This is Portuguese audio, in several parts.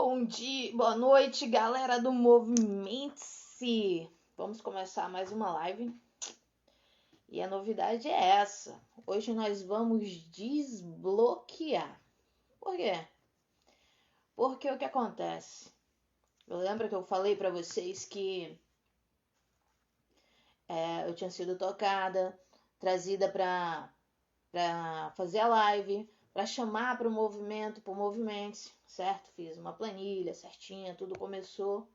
Bom dia, boa noite, galera do Movimente-se. Vamos começar mais uma live. E a novidade é essa. Hoje nós vamos desbloquear. Por quê? Porque o que acontece? Eu lembro que eu falei pra vocês que eu tinha sido tocada, trazida pra fazer a live, para chamar para o movimento, para o Movimente, certo? Fiz uma planilha certinha, tudo começou.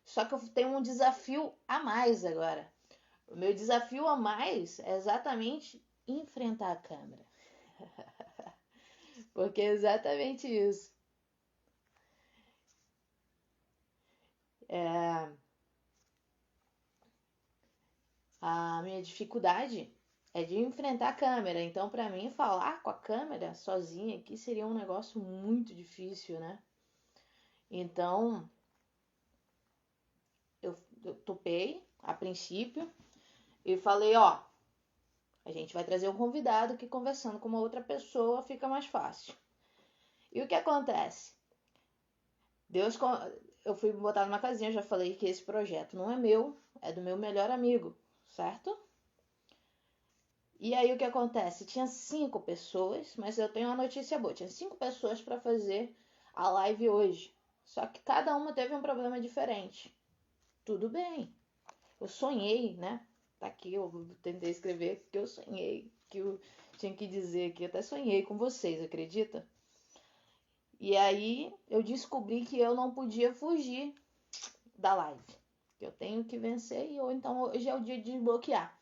Só que eu tenho um desafio a mais agora. O meu desafio a mais é exatamente enfrentar a câmera. Porque é exatamente isso. A minha dificuldade é de enfrentar a câmera. Então, para mim, falar com a câmera sozinha aqui seria um negócio muito difícil, né? Então, eu topei a princípio e falei, ó, a gente vai trazer um convidado que conversando com uma outra pessoa fica mais fácil. E o que acontece? Eu fui botar numa casinha, já falei que esse projeto não é meu, é do meu melhor amigo, certo? E aí o que acontece? Tinha 5 pessoas, mas eu tenho uma notícia boa, tinha 5 pessoas para fazer a live hoje. Só que cada uma teve um problema diferente. Tudo bem. Eu sonhei, né? Tá aqui, eu tentei escrever que eu sonhei, que eu tinha que dizer que eu até sonhei com vocês, acredita? E aí eu descobri que eu não podia fugir da live. Eu tenho que vencer ou então hoje é o dia de desbloquear.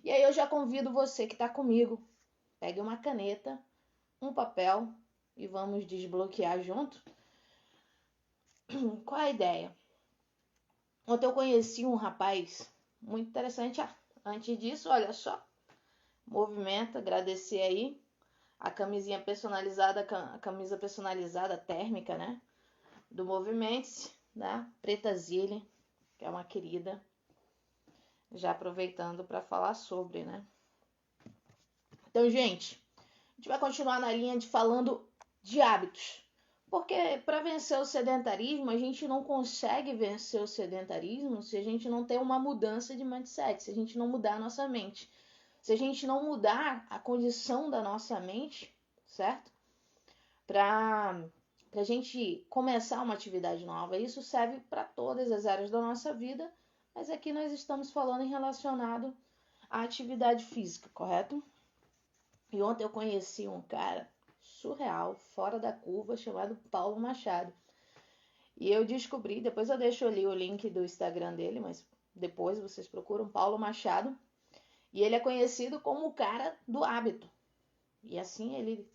E aí eu já convido você que tá comigo, pegue uma caneta, um papel e vamos desbloquear junto. Qual é a ideia? Ontem eu conheci um rapaz muito interessante. Antes disso, olha só, movimento, agradecer aí a camisinha personalizada, a camisa personalizada térmica, né? Do Movimente, né? Preta Zile, que é uma querida. Já aproveitando para falar sobre, né? Então, gente, a gente vai continuar na linha de falando de hábitos. Porque para vencer o sedentarismo, a gente não consegue vencer o sedentarismo se a gente não tem uma mudança de mindset, se a gente não mudar a nossa mente. Se a gente não mudar a condição da nossa mente, certo? Para a gente começar uma atividade nova. Isso serve para todas as áreas da nossa vida, mas aqui nós estamos falando em relacionado à atividade física, correto? E ontem eu conheci um cara surreal, fora da curva, chamado Paulo Machado. E eu descobri, depois eu deixo ali o link do Instagram dele, mas depois vocês procuram Paulo Machado. E ele é conhecido como o cara do hábito. E assim ele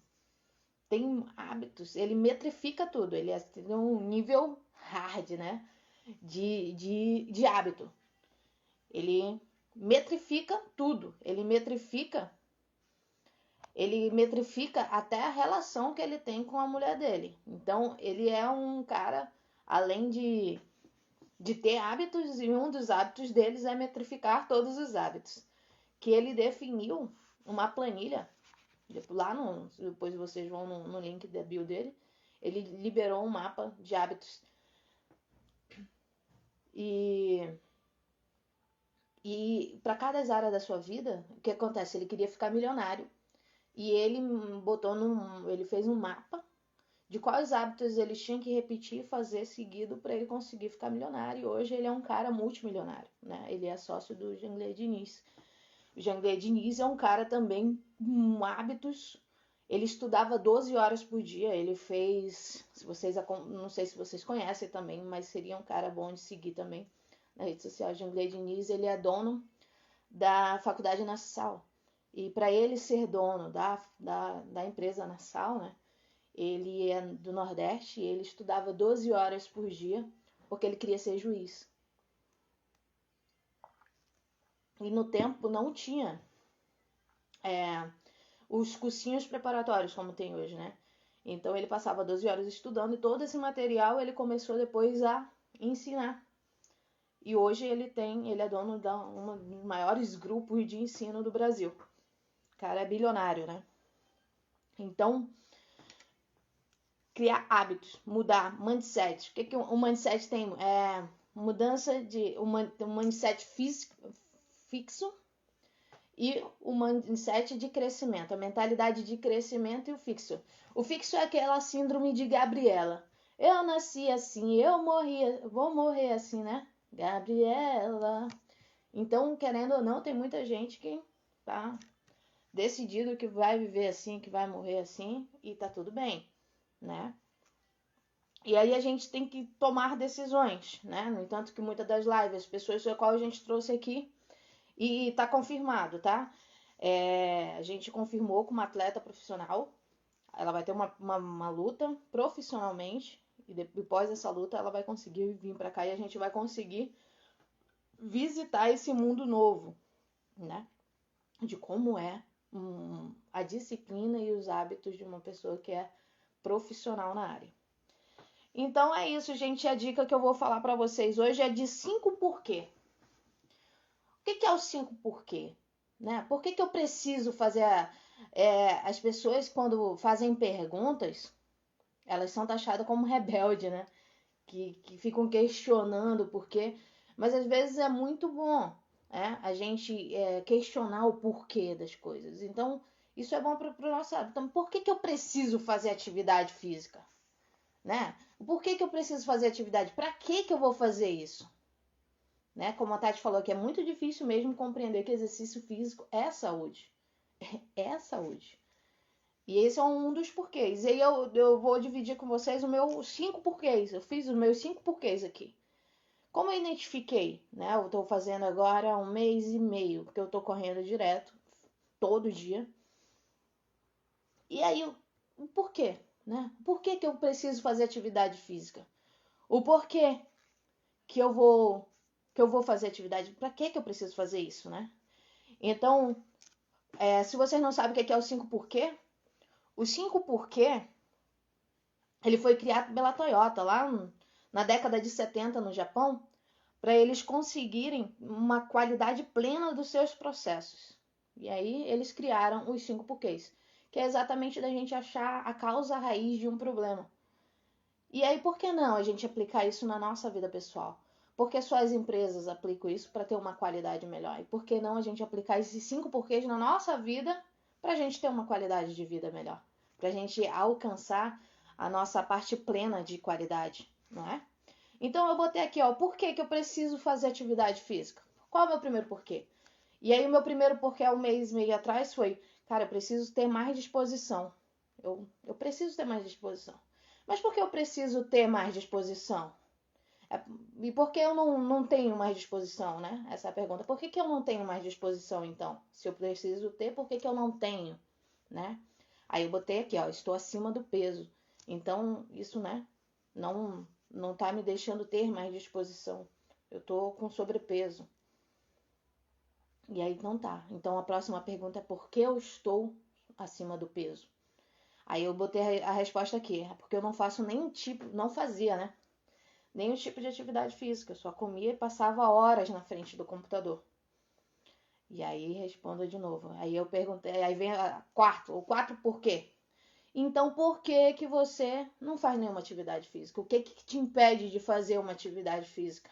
tem hábitos, ele metrifica tudo, ele tem um nível hard, né? De hábito. Ele metrifica tudo, ele metrifica até a relação que ele tem com a mulher dele. Então, ele é um cara, além de ter hábitos, e um dos hábitos deles é metrificar todos os hábitos. Que ele definiu uma planilha, lá depois vocês vão no link da bio dele, ele liberou um mapa de hábitos. E para cada área da sua vida, o que acontece? Ele queria ficar milionário. E ele ele fez um mapa de quais hábitos ele tinha que repetir e fazer seguido para ele conseguir ficar milionário. E hoje ele é um cara multimilionário, né? Ele é sócio do Janglé Diniz. O Janglé Diniz é um cara também com hábitos. Ele estudava 12 horas por dia. Ele fez, não sei se vocês conhecem também, mas seria um cara bom de seguir também na rede social. O Janglé Diniz, ele é dono da Faculdade Nassau. E para ele ser dono da empresa Nassau, né? Ele é do Nordeste e ele estudava 12 horas por dia porque ele queria ser juiz. E no tempo não tinha os cursinhos preparatórios como tem hoje, né? Então ele passava 12 horas estudando e todo esse material ele começou depois a ensinar. E hoje ele é dono de um dos maiores grupos de ensino do Brasil. O cara é bilionário, né? Então, criar hábitos, mudar mindset. O que o mindset tem? Mudança de um mindset fixo e o mindset de crescimento, a mentalidade de crescimento e o fixo. O fixo é aquela síndrome de Gabriela. Eu nasci assim, vou morrer assim, né? Gabriela. Então, querendo ou não, tem muita gente que tá decidido que vai viver assim, que vai morrer assim, e tá tudo bem, né? E aí a gente tem que tomar decisões, né? No entanto que muitas das lives, as pessoas a qual a gente trouxe aqui, e tá confirmado, tá? A gente confirmou com uma atleta profissional, ela vai ter uma luta profissionalmente, e depois dessa luta ela vai conseguir vir para cá e a gente vai conseguir visitar esse mundo novo, né? De como é a disciplina e os hábitos de uma pessoa que é profissional na área. Então é isso, gente. A dica que eu vou falar para vocês hoje é de 5 porquê. O que é o 5 porquê? Né? Por que eu preciso fazer... as pessoas, quando fazem perguntas, elas são taxadas como rebelde, né? Que ficam questionando o porquê. Mas às vezes é muito bom, a gente questionar o porquê das coisas. Então, isso é bom para o nosso hábito. Então, por que eu preciso fazer atividade física? Né? Por que eu preciso fazer atividade? Para que eu vou fazer isso? Né? Como a Tati falou, que é muito difícil mesmo compreender que exercício físico é saúde. É saúde. E esse é um dos porquês. E aí eu vou dividir com vocês os meus 5 porquês. Eu fiz os meus 5 porquês aqui. Como eu identifiquei, né? Eu estou fazendo agora há 1 mês e meio, porque eu estou correndo direto, todo dia. E aí, o porquê, né? Por que eu preciso fazer atividade física? O porquê que eu vou fazer atividade? Para que eu preciso fazer isso, né? Então, se vocês não sabem o que é o 5 porquê, o 5 porquê, ele foi criado pela Toyota lá na década de 70 no Japão, para eles conseguirem uma qualidade plena dos seus processos. E aí eles criaram os 5 porquês, que é exatamente da gente achar a causa raiz de um problema. E aí por que não a gente aplicar isso na nossa vida pessoal? Por que só as empresas aplicam isso para ter uma qualidade melhor? E por que não a gente aplicar esses 5 porquês na nossa vida para a gente ter uma qualidade de vida melhor? Para a gente alcançar a nossa parte plena de qualidade, não é? Então eu botei aqui, o porquê que eu preciso fazer atividade física. Qual é o meu primeiro porquê? E aí o meu primeiro porquê há 1 mês e meio atrás foi, cara, eu preciso ter mais disposição. Eu preciso ter mais disposição. Mas por que eu preciso ter mais disposição? E por que eu não tenho mais disposição, né? Essa é a pergunta. Por que eu não tenho mais disposição, então? Se eu preciso ter, por que eu não tenho, né? Aí eu botei aqui, estou acima do peso. Então, isso, né, não tá me deixando ter mais disposição. Eu tô com sobrepeso. E aí não tá. Então a próxima pergunta é por que eu estou acima do peso? Aí eu botei a resposta aqui, é porque eu não faço nenhum tipo, não fazia, né? Nenhum tipo de atividade física. Eu só comia e passava horas na frente do computador. E aí respondo de novo. Aí eu perguntei, aí vem o quarto por quê? Então, por que você não faz nenhuma atividade física? O que te impede de fazer uma atividade física,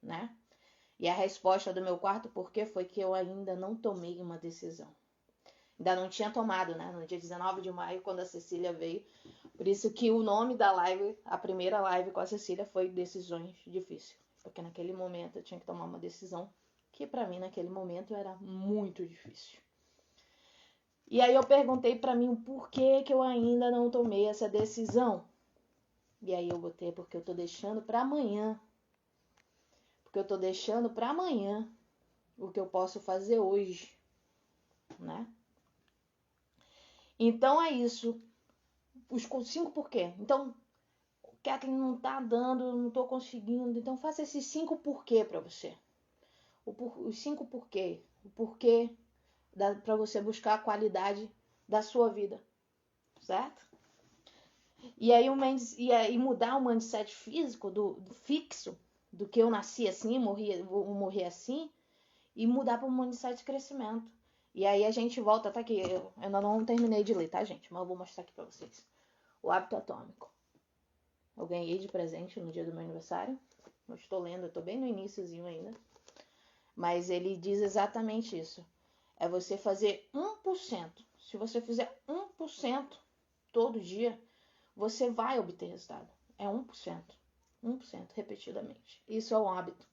né? E a resposta do meu quarto porquê foi que eu ainda não tomei uma decisão. Ainda não tinha tomado, né? No dia 19 de maio, quando a Cecília veio. Por isso que o nome da live, a primeira live com a Cecília, foi Decisões Difíceis. Porque naquele momento eu tinha que tomar uma decisão que pra mim naquele momento era muito difícil. E aí eu perguntei pra mim o porquê que eu ainda não tomei essa decisão. E aí eu botei porque eu tô deixando pra amanhã. Porque eu tô deixando pra amanhã o que eu posso fazer hoje, né? Então é isso. Os 5 porquê. Então, Kathleen, não tá dando, não tô conseguindo. Então faça esses 5 porquê pra você. Os 5 porquê. O porquê pra você buscar a qualidade da sua vida, certo? E aí mudar o mindset físico do fixo, do que eu nasci assim, vou morrer assim, e mudar para um mindset de crescimento. E aí a gente volta, tá aqui, eu ainda não terminei de ler, tá, gente? Mas eu vou mostrar aqui para vocês. O hábito atômico. Eu ganhei de presente no dia do meu aniversário. Eu estou lendo, eu estou bem no iniciozinho ainda. Mas ele diz exatamente isso. É você fazer 1%. Se você fizer 1% todo dia, você vai obter resultado. É 1%. 1% repetidamente. Isso é um hábito.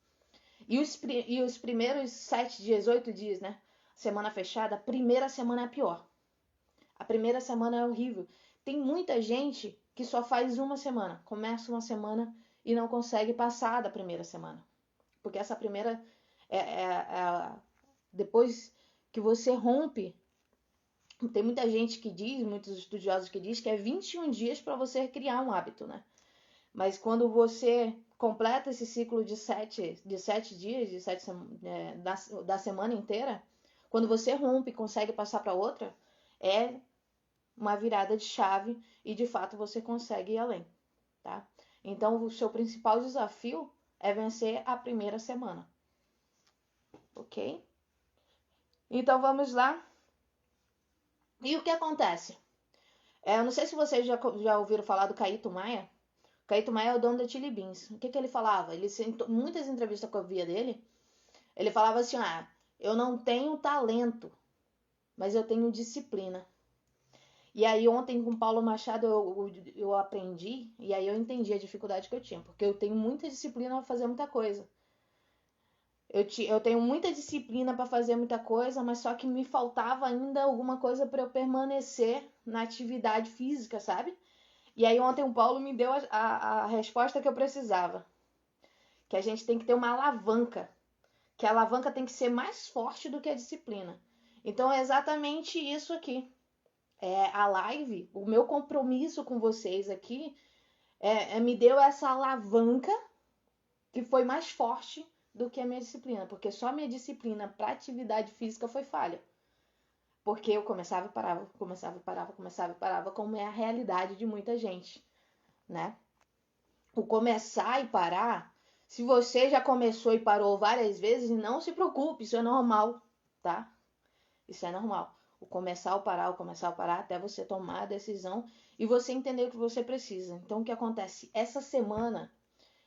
E os primeiros 7 dias, 8 dias, né? Semana fechada, a primeira semana é a pior. A primeira semana é horrível. Tem muita gente que só faz uma semana. Começa uma semana e não consegue passar da primeira semana. Porque essa primeira depois que você rompe, tem muita gente que diz, muitos estudiosos que diz que é 21 dias para você criar um hábito, né? Mas quando você completa esse ciclo de 7 dias, da semana inteira, quando você rompe e consegue passar para outra, é uma virada de chave e de fato você consegue ir além, tá? Então o seu principal desafio é vencer a primeira semana, ok? Então vamos lá. E o que acontece? Eu não sei se vocês já ouviram falar do Caíto Maia. Caíto Maia é o dono da Chili Beans. O que ele falava? Ele, em muitas entrevistas que eu via dele, ele falava assim, eu não tenho talento, mas eu tenho disciplina. E aí ontem com o Paulo Machado eu aprendi, e aí eu entendi a dificuldade que eu tinha, porque eu tenho muita disciplina para fazer muita coisa. Eu tenho muita disciplina para fazer muita coisa, mas só que me faltava ainda alguma coisa para eu permanecer na atividade física, sabe? E aí ontem o Paulo me deu a resposta que eu precisava. Que a gente tem que ter uma alavanca. Que a alavanca tem que ser mais forte do que a disciplina. Então é exatamente isso aqui. A live, o meu compromisso com vocês aqui, me deu essa alavanca que foi mais forte do que a minha disciplina. Porque só a minha disciplina para atividade física foi falha. Porque eu começava e parava, começava e parava, começava e parava, como é a realidade de muita gente, né? O começar e parar, se você já começou e parou várias vezes, não se preocupe, isso é normal, tá? Isso é normal. O começar o parar, até você tomar a decisão e você entender o que você precisa. Então, o que acontece? Essa semana,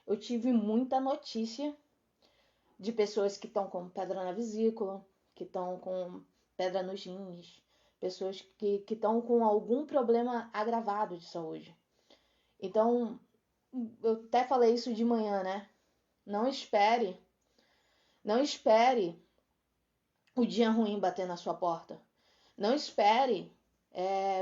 eu tive muita notícia de pessoas que estão com pedra na vesícula, que estão com pedra nos rins, pessoas que estão com algum problema agravado de saúde. Então, eu até falei isso de manhã, né? Não espere o dia ruim bater na sua porta. Não espere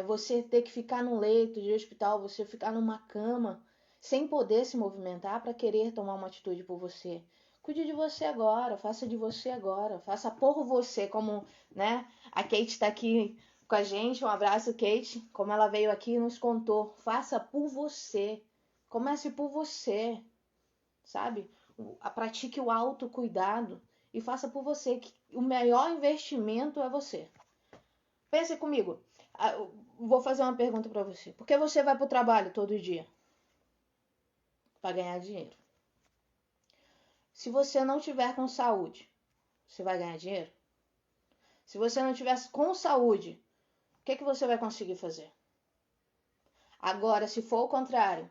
você ter que ficar num leito de hospital, você ficar numa cama, sem poder se movimentar para querer tomar uma atitude por você. Cuide de você agora, faça de você agora, faça por você, como, né? A Kate está aqui com a gente, um abraço, Kate, como ela veio aqui e nos contou, faça por você, comece por você, sabe? Pratique o autocuidado e faça por você, que o melhor investimento é você. Pense comigo, vou fazer uma pergunta para você. Por que você vai para o trabalho todo dia? Para ganhar dinheiro. Se você não tiver com saúde, você vai ganhar dinheiro? Se você não tiver com saúde, o que você vai conseguir fazer? Agora, se for o contrário,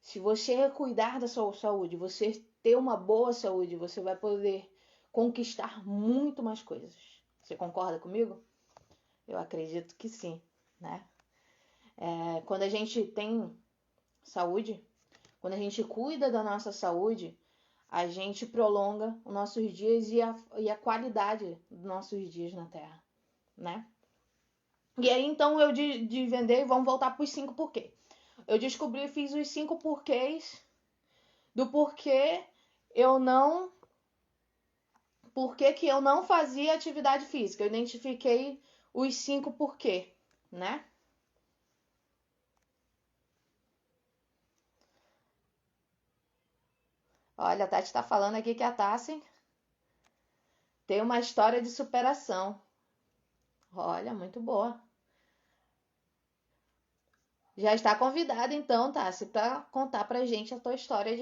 se você cuidar da sua saúde, você ter uma boa saúde, você vai poder conquistar muito mais coisas. Você concorda comigo? Eu acredito que sim, né? Quando a gente tem saúde, quando a gente cuida da nossa saúde, a gente prolonga os nossos dias e a qualidade dos nossos dias na Terra, né? E aí, então, eu de vender, vamos voltar para os 5 porquê. Eu descobri, fiz os 5 porquês do porquê eu não... Por que eu não fazia atividade física? Eu identifiquei os 5 porquê, né? Olha, a Tati tá falando aqui que a Tassi tem uma história de superação. Olha, muito boa. Já está convidada então, Tassi, para contar pra gente a tua história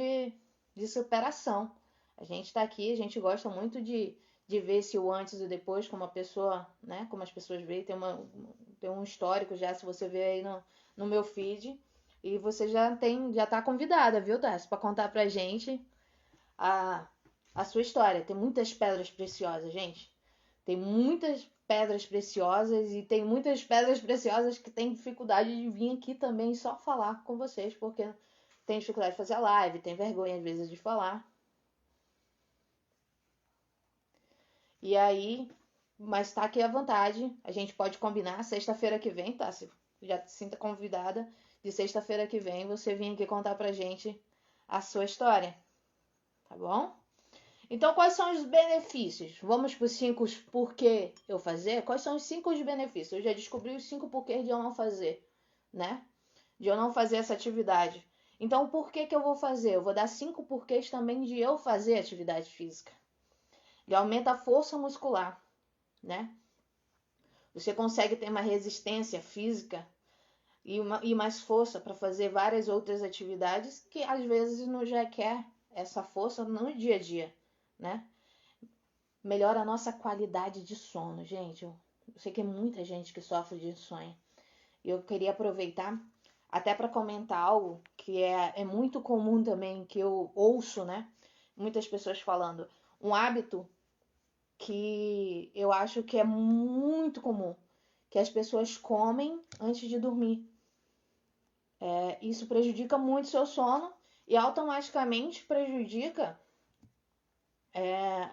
de superação. A gente tá aqui, a gente gosta muito de ver se o antes e o depois, como a pessoa, né? Como as pessoas veem, tem um histórico já, se você ver aí no meu feed. E você já tá convidada, viu, Tassi, para contar pra gente a sua história. Tem muitas pedras preciosas, gente. Tem muitas pedras preciosas e tem muitas pedras preciosas que têm dificuldade de vir aqui também só falar com vocês, porque tem dificuldade de fazer a live, tem vergonha às vezes de falar. E aí, mas tá aqui à vontade. A gente pode combinar sexta-feira que vem, tá? Se já se sinta convidada de sexta-feira que vem você vir aqui contar pra gente a sua história, tá bom? Então, quais são os benefícios? Vamos para os 5 porquê eu fazer? Quais são os 5 benefícios? Eu já descobri os 5 porquês de eu não fazer, né? De eu não fazer essa atividade. Então, por que eu vou fazer? Eu vou dar 5 porquês também de eu fazer atividade física. Ele aumenta a força muscular, né? Você consegue ter uma resistência física e mais força para fazer várias outras atividades que às vezes não já quer essa força no dia a dia, né? Melhora a nossa qualidade de sono, gente. Eu sei que é muita gente que sofre de insônia. E eu queria aproveitar até para comentar algo que é muito comum também, que eu ouço, né? Muitas pessoas falando. Um hábito que eu acho que é muito comum, que as pessoas comem antes de dormir. Isso prejudica muito seu sono e automaticamente prejudica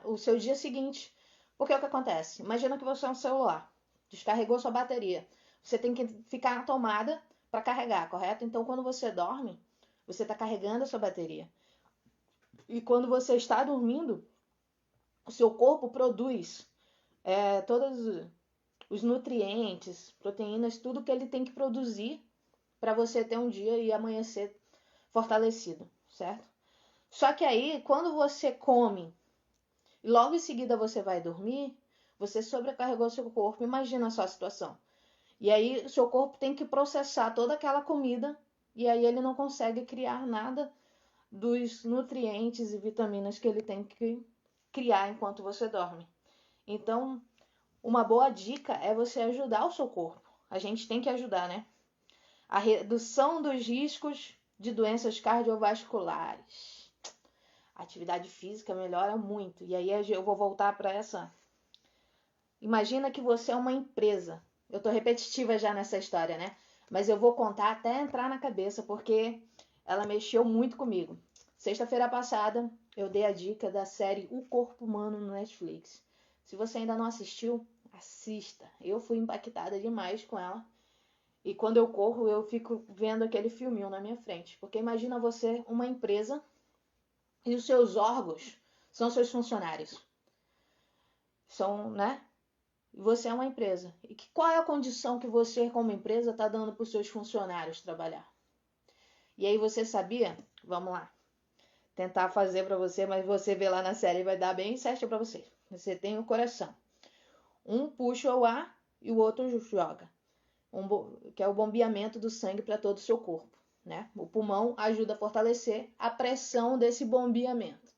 o seu dia seguinte. Porque é o que acontece? Imagina que você é um celular, descarregou sua bateria. Você tem que ficar na tomada para carregar, correto? Então, quando você dorme, você está carregando a sua bateria. E quando você está dormindo, o seu corpo produz todos os nutrientes, proteínas, tudo que ele tem que produzir para você ter um dia e amanhecer fortalecido, certo? Só que aí, quando você come e logo em seguida você vai dormir, você sobrecarregou seu corpo. Imagina só a situação. E aí o seu corpo tem que processar toda aquela comida e aí ele não consegue criar nada dos nutrientes e vitaminas que ele tem que criar enquanto você dorme. Então, uma boa dica é você ajudar o seu corpo. A gente tem que ajudar, né? A redução dos riscos de doenças cardiovasculares. A atividade física melhora muito. E aí eu vou voltar para essa. Imagina que você é uma empresa. Eu tô repetitiva já nessa história, né? Mas eu vou contar até entrar na cabeça, porque ela mexeu muito comigo. Sexta-feira passada, eu dei a dica da série O Corpo Humano no Netflix. Se você ainda não assistiu, assista. Eu fui impactada demais com ela. E quando eu corro, eu fico vendo aquele filminho na minha frente. Porque imagina você, uma empresa, e os seus órgãos são seus funcionários. São, né? E você é uma empresa. E qual é a condição que você, como empresa, está dando para os seus funcionários trabalhar? E aí você sabia? Vamos lá. Tentar fazer para você, mas você vê lá na série vai dar bem certo para você. Você tem o coração. Um puxa o ar e o outro joga. Que é o bombeamento do sangue para todo o seu corpo. Né? O pulmão ajuda a fortalecer a pressão desse bombeamento.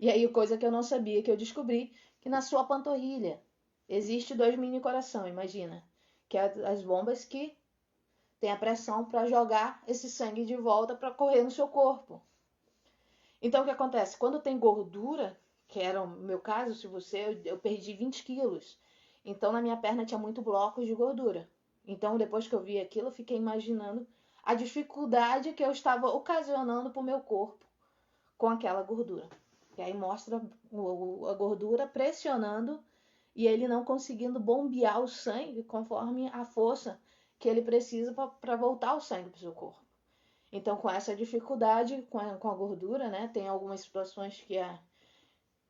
E aí, coisa que eu não sabia, que eu descobri, que na sua panturrilha existe 2 mini coração, imagina. Que é as bombas que tem a pressão para jogar esse sangue de volta para correr no seu corpo. Então, o que acontece? Quando tem gordura, que era o meu caso, se você, eu perdi 20 quilos. Então, na minha perna tinha muito blocos de gordura. Então, depois que eu vi aquilo, eu fiquei imaginando a dificuldade que eu estava ocasionando para o meu corpo com aquela gordura. E aí mostra a gordura pressionando e ele não conseguindo bombear o sangue conforme a força que ele precisa para voltar o sangue para o seu corpo. Então, com essa dificuldade com a gordura, né, tem algumas situações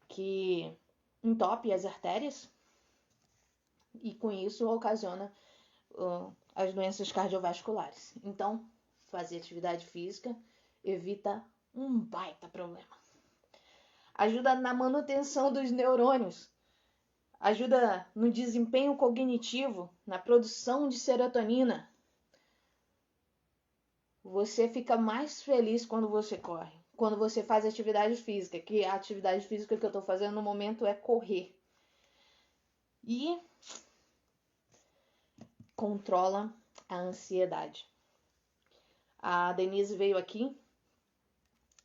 que entope as artérias e com isso ocasiona as doenças cardiovasculares. Então, fazer atividade física evita um baita problema. Ajuda na manutenção dos neurônios, ajuda no desempenho cognitivo, na produção de serotonina. Você fica mais feliz quando você corre, quando você faz atividade física, que a atividade física que eu estou fazendo no momento é correr. E controla a ansiedade. A Denise veio aqui.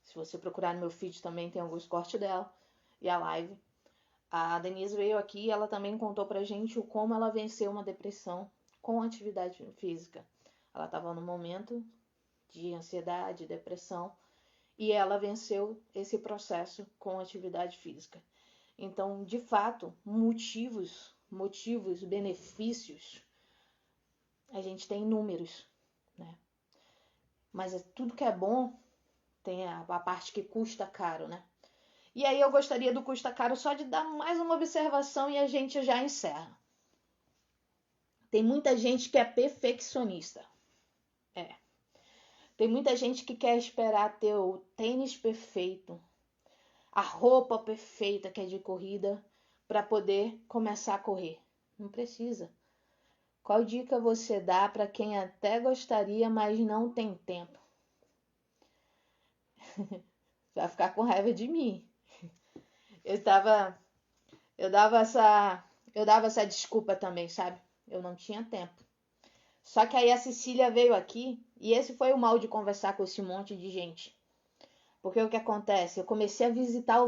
Se você procurar no meu feed também tem alguns cortes dela. E a live. A Denise veio aqui e ela também contou pra gente o como ela venceu uma depressão com atividade física. Ela estava num momento de ansiedade, depressão, e ela venceu esse processo com atividade física. Então, de fato, motivos, benefícios, a gente tem inúmeros, né? Mas tudo que é bom tem a parte que custa caro, né? E aí eu gostaria do custa caro só de dar mais uma observação e a gente já encerra. Tem muita gente que é perfeccionista. Tem muita gente que quer esperar ter o tênis perfeito, a roupa perfeita que é de corrida, para poder começar a correr. Não precisa. Qual dica você dá para quem até gostaria, mas não tem tempo? Vai ficar com raiva de mim. Eu dava essa desculpa também, sabe? Eu não tinha tempo. Só que aí a Cecília veio aqui e esse foi o mal de conversar com esse monte de gente. Porque o que acontece? Eu comecei a visitar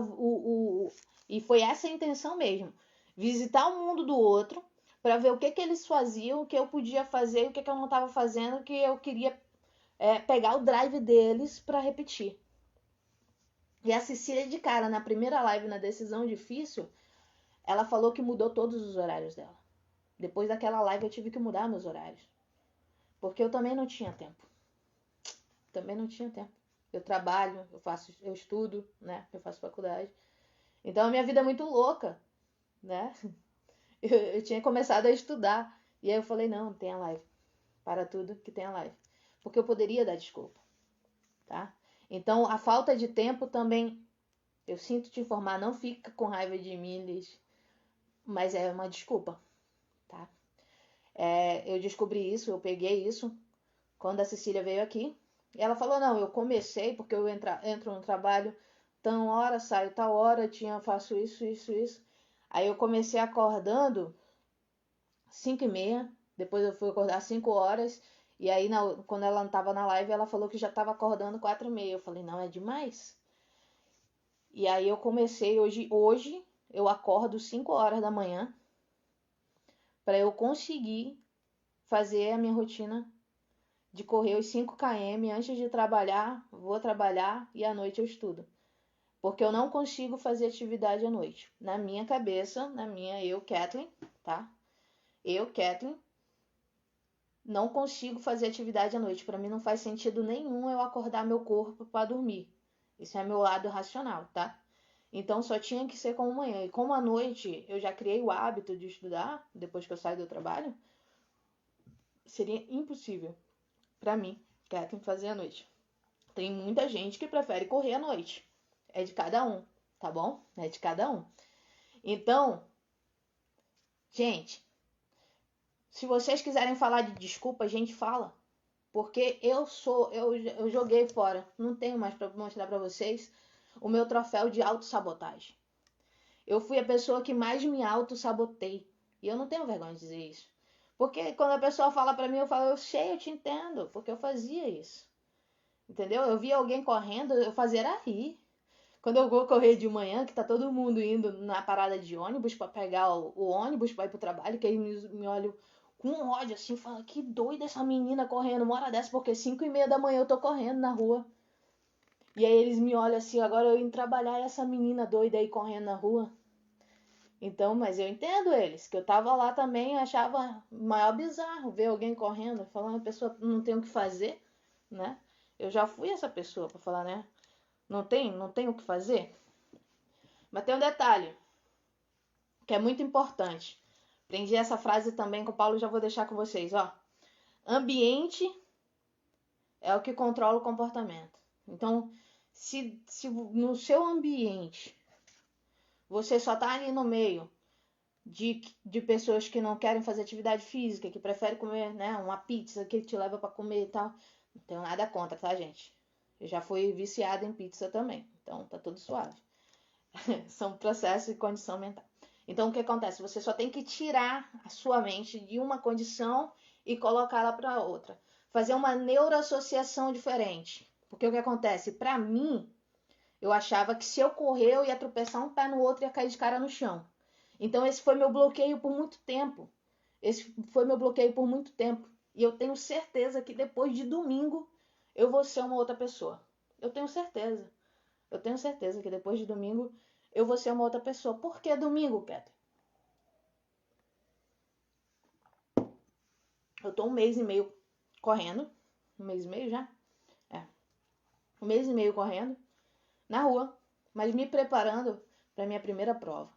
e foi essa a intenção mesmo. Visitar o mundo do outro para ver o que eles faziam, o que eu podia fazer, o que eu não estava fazendo, que eu queria pegar o drive deles para repetir. E a Cecília de cara, na primeira live, na decisão difícil, ela falou que mudou todos os horários dela. Depois daquela live eu tive que mudar meus horários. Porque eu também não tinha tempo. Eu trabalho, eu estudo, né? Eu faço faculdade. Então a minha vida é muito louca, né? Eu tinha começado a estudar. E aí eu falei, não, tem a live. Para tudo que tem a live. Porque eu poderia dar desculpa, tá? Então a falta de tempo também, eu sinto te informar, não fica com raiva de mim, Liz, mas é uma desculpa, tá? Eu descobri isso, eu peguei isso quando a Cecília veio aqui. E ela falou, não, eu comecei porque eu entro no trabalho tal hora, saio tal hora, faço isso. Aí eu comecei acordando 5h30, depois eu fui acordar 5 horas, e aí quando ela não estava na live, ela falou que já estava acordando 4h30. Eu falei, não, é demais. E aí eu comecei, hoje eu acordo 5 horas da manhã, para eu conseguir fazer a minha rotina de correr os 5 km antes de trabalhar, vou trabalhar e à noite eu estudo. Porque eu não consigo fazer atividade à noite. Na minha cabeça, eu, Kathleen, tá? Eu, Kathleen, não consigo fazer atividade à noite. Para mim não faz sentido nenhum eu acordar meu corpo para dormir. Isso é meu lado racional, tá? Então só tinha que ser como manhã. E como à noite eu já criei o hábito de estudar, depois que eu saio do trabalho, seria impossível para mim, Kathleen, fazer à noite. Tem muita gente que prefere correr à noite. É de cada um, tá bom? É de cada um. Então, gente, se vocês quiserem falar de desculpa, a gente fala. Porque eu joguei fora. Não tenho mais para mostrar para vocês o meu troféu de autossabotagem. Eu fui a pessoa que mais me autossabotei. E eu não tenho vergonha de dizer isso. Porque quando a pessoa fala para mim, eu falo, eu te entendo, porque eu fazia isso. Entendeu? Eu via alguém correndo, eu fazia era rir. Quando eu vou correr de manhã, que tá todo mundo indo na parada de ônibus para pegar o ônibus para ir pro trabalho, que aí me olham com ódio assim, fala, que doida essa menina correndo uma hora dessa, porque 5h30 da manhã eu tô correndo na rua. E aí eles me olham assim, agora eu indo trabalhar e essa menina doida aí correndo na rua. Então, mas eu entendo eles, que eu tava lá também, achava maior bizarro ver alguém correndo, falando, a pessoa não tem o que fazer, né? Eu já fui essa pessoa para falar, né? Não tem o que fazer? Mas tem um detalhe, que é muito importante. Aprendi essa frase também com o Paulo, já vou deixar com vocês, ó. Ambiente é o que controla o comportamento. Então, se no seu ambiente você só tá ali no meio de pessoas que não querem fazer atividade física, que preferem comer, né, uma pizza que te leva para comer e tal, não tenho nada contra, tá, gente? Eu já fui viciada em pizza também, então tá tudo suave. São processos de condição mental. Então, o que acontece? Você só tem que tirar a sua mente de uma condição e colocá-la para outra. fazer uma neuroassociação diferente. Porque o que acontece? Para mim, eu achava que se eu correr, eu ia tropeçar um pé no outro e ia cair de cara no chão. Então esse foi meu bloqueio por muito tempo. E eu tenho certeza que depois de domingo eu vou ser uma outra pessoa. Eu tenho certeza. Que depois de domingo eu vou ser uma outra pessoa. Por que domingo, Peter? Eu tô 1 mês e meio correndo. 1 mês e meio já? É. 1 mês e meio correndo na rua, mas me preparando para minha primeira prova.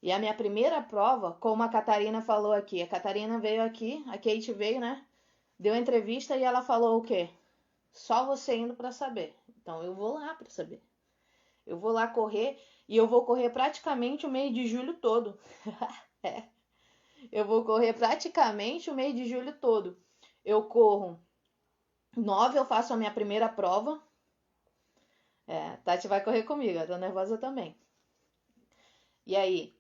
E a minha primeira prova, como a Catarina falou aqui, a Catarina veio aqui, a Kate veio, né? Deu a entrevista e ela falou o quê? Só você indo para saber. Então eu vou lá para saber. Eu vou lá correr e eu vou correr praticamente o mês de julho todo. É. Eu vou correr praticamente o mês de julho todo. Eu corro 9, eu faço a minha primeira prova. Tati vai correr comigo, eu tô nervosa também. E aí?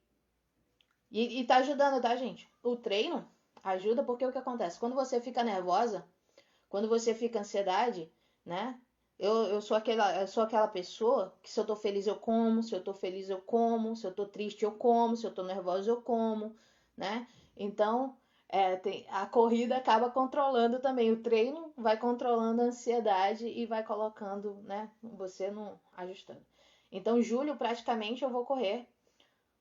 E tá ajudando, tá, gente? O treino ajuda porque o que acontece? Quando você fica nervosa, quando você fica ansiedade, né? Eu sou aquela pessoa que se eu tô feliz eu como, se eu tô feliz eu como, se eu tô triste eu como, se eu tô nervosa eu como, né? Então, a corrida acaba controlando também. O treino vai controlando a ansiedade e vai colocando, né? Você não ajustando. Então, julho praticamente eu vou correr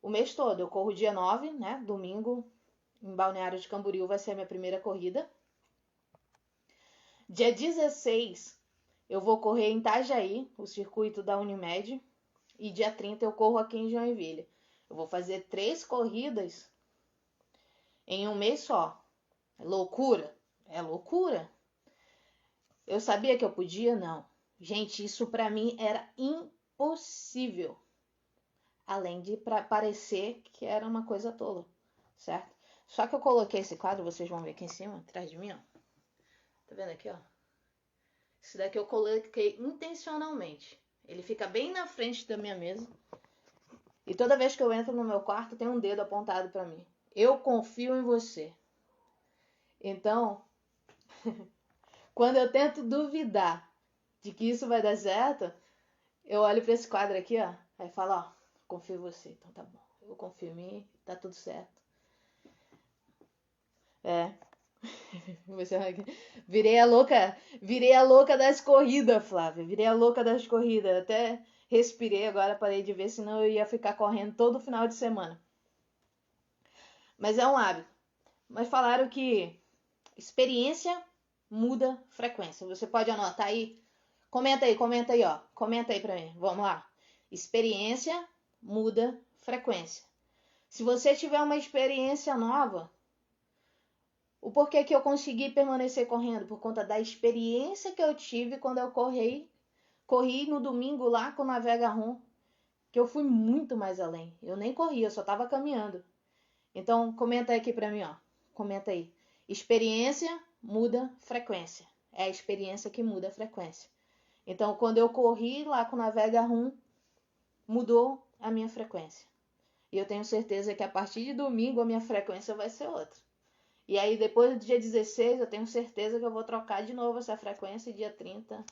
o mês todo. Eu corro dia 9, né? Domingo, em Balneário de Camboriú vai ser a minha primeira corrida. Dia 16 eu vou correr em Itajaí, o circuito da Unimed. E dia 30 eu corro aqui em Joinville. Eu vou fazer 3 corridas em um mês só. É loucura? É loucura. Eu sabia que eu podia? Não. Gente, isso pra mim era impossível. Além de parecer que era uma coisa tola, certo? Só que eu coloquei esse quadro, vocês vão ver aqui em cima, atrás de mim, ó. Tá vendo aqui, ó? Esse daqui eu coloquei intencionalmente. Ele fica bem na frente da minha mesa. E toda vez que eu entro no meu quarto, tem um dedo apontado pra mim. Eu confio em você. Então, quando eu tento duvidar de que isso vai dar certo, eu olho pra esse quadro aqui, ó. Aí falo, ó, confio em você. Então tá bom. Eu confio em mim, tá tudo certo. Você vai... Virei a louca das corridas, Flávia. Virei a louca das corridas. Até respirei agora, parei de ver, senão eu ia ficar correndo todo final de semana. Mas é um hábito. Mas falaram que experiência muda frequência. Você pode anotar aí? Comenta aí, ó. Comenta aí pra mim. Vamos lá. Experiência muda frequência. Se você tiver uma experiência nova, o porquê que eu consegui permanecer correndo? Por conta da experiência que eu tive quando eu corri no domingo lá com o Navega Rum, que eu fui muito mais além. Eu nem corri, eu só tava caminhando. Então, comenta aí aqui pra mim, ó. Comenta aí. Experiência muda frequência. É a experiência que muda a frequência. Então, quando eu corri lá com o Navega Rum, mudou a minha frequência. E eu tenho certeza que a partir de domingo a minha frequência vai ser outra. E aí, depois do dia 16, eu tenho certeza que eu vou trocar de novo essa frequência. E dia 30,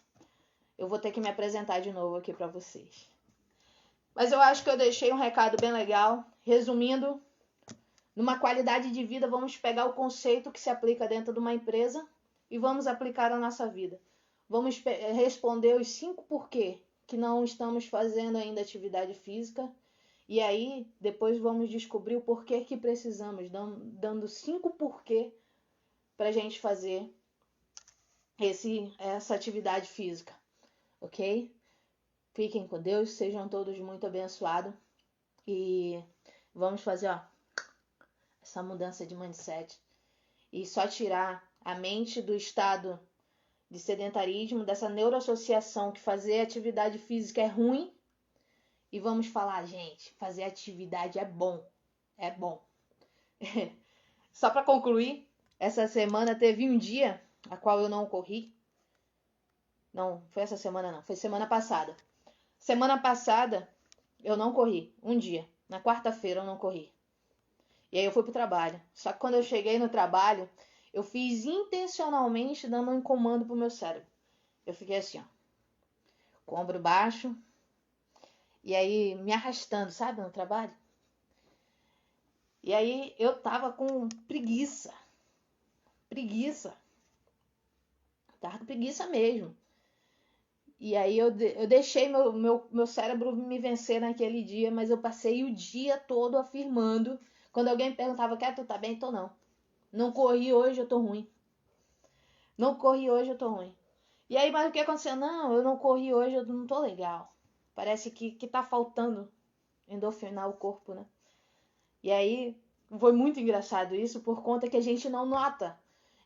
eu vou ter que me apresentar de novo aqui para vocês. Mas eu acho que eu deixei um recado bem legal. Resumindo, numa qualidade de vida, vamos pegar o conceito que se aplica dentro de uma empresa e vamos aplicar na nossa vida. Vamos responder os 5 porquê que não estamos fazendo ainda atividade física. E aí, depois vamos descobrir o porquê que precisamos, dando 5 porquê para a gente fazer essa atividade física, ok? Fiquem com Deus, sejam todos muito abençoados e vamos fazer essa mudança de mindset e só tirar a mente do estado de sedentarismo, dessa neuroassociação que fazer atividade física é ruim. E vamos falar, gente, fazer atividade é bom. É bom. Só para concluir, essa semana teve um dia a qual eu não corri. Não, foi essa semana não, foi semana passada. Semana passada eu não corri, um dia. Na quarta-feira eu não corri. E aí eu fui pro trabalho. Só que quando eu cheguei no trabalho, Eu fiz intencionalmente dando um comando pro meu cérebro. Eu fiquei assim, ó, com o ombro baixo, e aí me arrastando, sabe, no trabalho. E aí eu tava com preguiça. Tava com preguiça mesmo. E aí eu deixei meu cérebro me vencer naquele dia, mas eu passei o dia todo afirmando. Quando alguém me perguntava, Ké, tu tá bem? Tô não. Não corri hoje, eu tô ruim. Não corri hoje, eu tô ruim. E aí, mas o que aconteceu? Não, eu não corri hoje, eu não tô legal. Parece que tá faltando endorfinar o corpo, né? E aí, foi muito engraçado isso, por conta que a gente não nota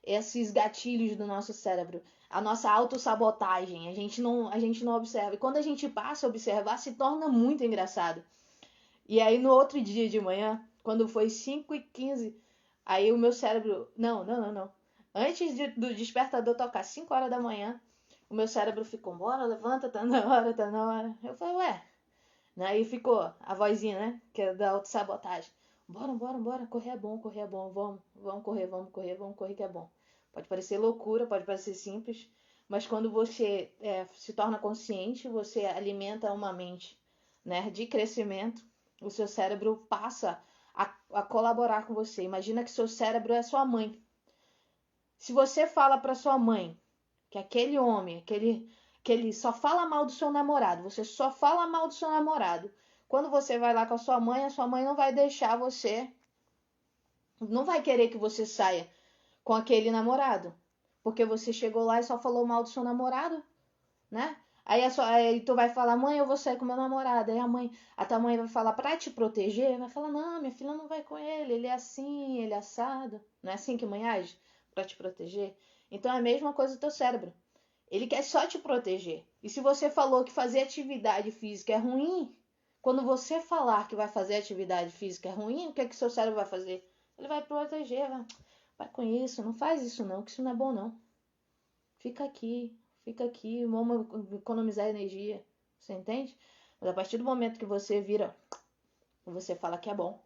esses gatilhos do nosso cérebro. A nossa autossabotagem, a gente não observa. E quando a gente passa a observar, se torna muito engraçado. E aí, no outro dia de manhã, quando foi 5h15, aí o meu cérebro... Não. Antes do despertador tocar 5 horas da manhã, o meu cérebro ficou, bora, levanta, tá na hora, tá na hora. Eu falei, ué. Aí ficou a vozinha, né? Que é da autossabotagem. Bora, correr é bom, vamos correr que é bom. Pode parecer loucura, pode parecer simples, mas quando você se torna consciente, você alimenta uma mente, né, de crescimento, o seu cérebro passa a colaborar com você. Imagina que seu cérebro é sua mãe. Se você fala para sua mãe que aquele homem, que ele só fala mal do seu namorado, você só fala mal do seu namorado. Quando você vai lá com a sua mãe não vai deixar você, não vai querer que você saia com aquele namorado, porque você chegou lá e só falou mal do seu namorado, né? Aí tu vai falar, mãe, eu vou sair com meu namorado. Aí a tua mãe vai falar pra te proteger, vai falar, não, minha filha não vai com ele é assim, ele é assado. Não é assim que mãe age? Pra te proteger? Então é a mesma coisa do teu cérebro. Ele quer só te proteger. E se você falou que fazer atividade física é ruim, quando você falar que vai fazer atividade física é ruim, o que é que seu cérebro vai fazer? Ele vai proteger, vai com isso, não faz isso não, que isso não é bom não. Fica aqui, vamos economizar energia. Você entende? Mas a partir do momento que você vira, você fala que é bom.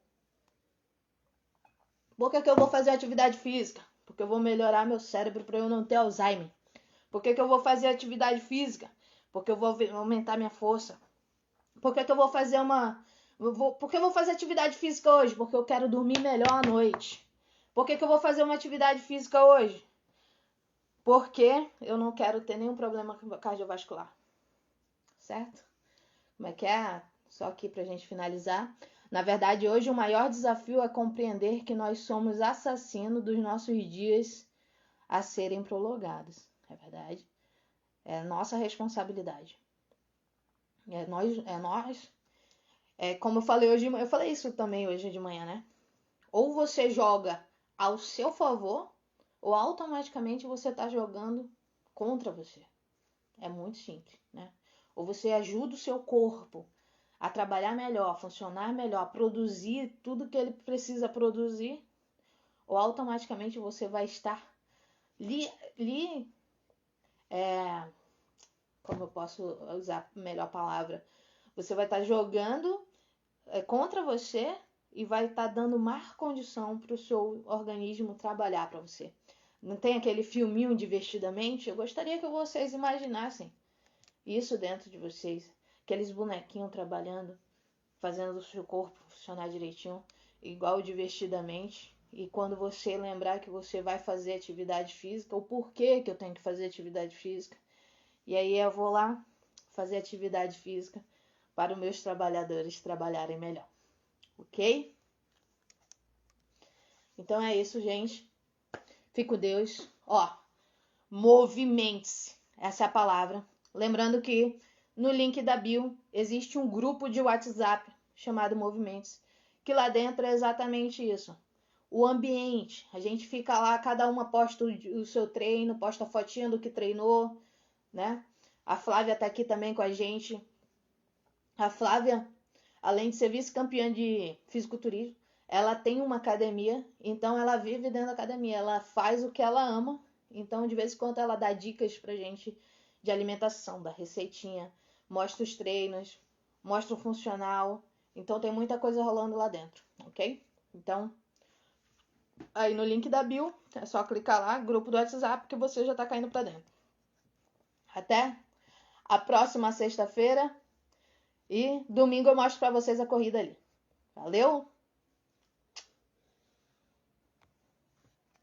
Por que eu vou fazer atividade física? Porque eu vou melhorar meu cérebro para eu não ter Alzheimer. Por que eu vou fazer atividade física? Porque eu vou aumentar minha força. Por que eu vou fazer Por que eu vou fazer atividade física hoje? Porque eu quero dormir melhor à noite. Por que eu vou fazer uma atividade física hoje? Porque eu não quero ter nenhum problema cardiovascular. Certo? Como é que é? Só aqui pra gente finalizar. Na verdade, hoje o maior desafio é compreender que nós somos assassinos dos nossos dias a serem prolongados. É verdade? É nossa responsabilidade. É nós. Como eu falei hoje, eu falei isso também hoje de manhã, né? Ou você joga ao seu favor, ou automaticamente você está jogando contra você. É muito simples, né? Ou você ajuda o seu corpo a trabalhar melhor, a funcionar melhor, a produzir tudo que ele precisa produzir, ou automaticamente você vai estar como eu posso usar a melhor palavra? Você vai estar jogando contra você e vai estar dando mais condição para o seu organismo trabalhar para você. Não tem aquele filminho Divertidamente? Eu gostaria que vocês imaginassem isso dentro de vocês. Aqueles bonequinhos trabalhando, fazendo o seu corpo funcionar direitinho, igual Divertidamente. E quando você lembrar que você vai fazer atividade física, o porquê que eu tenho que fazer atividade física. E aí eu vou lá fazer atividade física para os meus trabalhadores trabalharem melhor. Ok? Então é isso, gente. Fique com Deus. Movimente-se. Essa é a palavra. Lembrando que no link da bio existe um grupo de WhatsApp chamado Movimentos, que lá dentro é exatamente isso. O ambiente. A gente fica lá, cada uma posta o seu treino, posta a fotinha do que treinou, né? A Flávia tá aqui também com a gente. A Flávia, além de ser vice-campeã de fisiculturismo, ela tem uma academia, então ela vive dentro da academia, ela faz o que ela ama, então de vez em quando ela dá dicas pra gente de alimentação, da receitinha, mostra os treinos, mostra o funcional, então tem muita coisa rolando lá dentro, ok? Então, aí no link da bio. É só clicar lá, grupo do WhatsApp, que você já tá caindo pra dentro. Até a próxima sexta-feira. E domingo eu mostro pra vocês a corrida ali. Valeu?